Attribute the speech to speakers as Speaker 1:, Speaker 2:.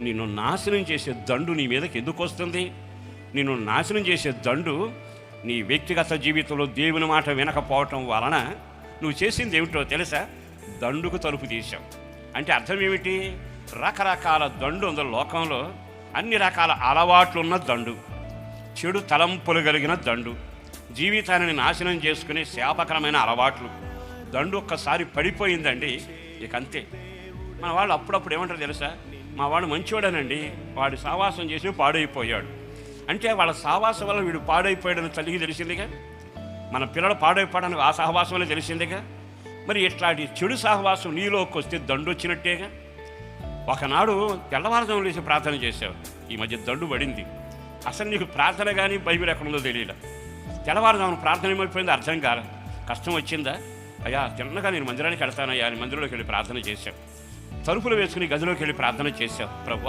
Speaker 1: నిన్ను నాశనం చేసే దండు నీ మీదకి ఎందుకు వస్తుంది? నిన్ను నాశనం చేసే దండు నీ వ్యక్తిగత జీవితంలో దేవుని మాట వినకపోవటం వలన నువ్వు చేసింది ఏమిటో తెలుసా? దండుకు తలుపు తీశావు. అంటే అర్థం ఏమిటి? రకరకాల దండు ఉంది లోకంలో. అన్ని రకాల అలవాట్లు ఉన్న దండు, చెడు తలంపులు కలిగిన దండు, జీవితాన్ని నాశనం చేసుకునే శాపకరమైన అలవాట్లు. దండు ఒక్కసారి పడిపోయిందండి, ఇక అంతే. మన వాళ్ళు అప్పుడప్పుడు ఏమంటారు తెలుసా? మా వాడు మంచివాడనండి, వాడి సావాసం చేసి పాడైపోయాడు. అంటే వాళ్ళ సావాసం వల్ల వీడు పాడైపోయాడని తల్లికి తెలిసిందిగా, మన పిల్లలు పాడైపోవడానికి ఆ సహవాసం వల్ల తెలిసిందిగా. మరి ఇట్లాంటి చెడు సహవాసం నీలోకి వస్తే దండు వచ్చినట్టేగా. ఒకనాడు తెల్లవారుజామున లేచి ప్రార్థన చేశావు, ఈ మధ్య దండు పడింది. అసలు నీకు ప్రార్థన కానీ బైబిల్ ఎక్కడుందో తెలియదు. తెల్లవారుజామున ప్రార్థన ఏమైపోయిందో అర్థం కాలే. కష్టం వచ్చిందా? అయ్యా తిన్నగా నేను మందిరానికి వెళ్తానయ్యా అని మందిరంలోకి వెళ్ళి ప్రార్థన చేశావు. తలుపులు వేసుకుని గదిలోకి వెళ్ళి ప్రార్థన చేశావు, ప్రభు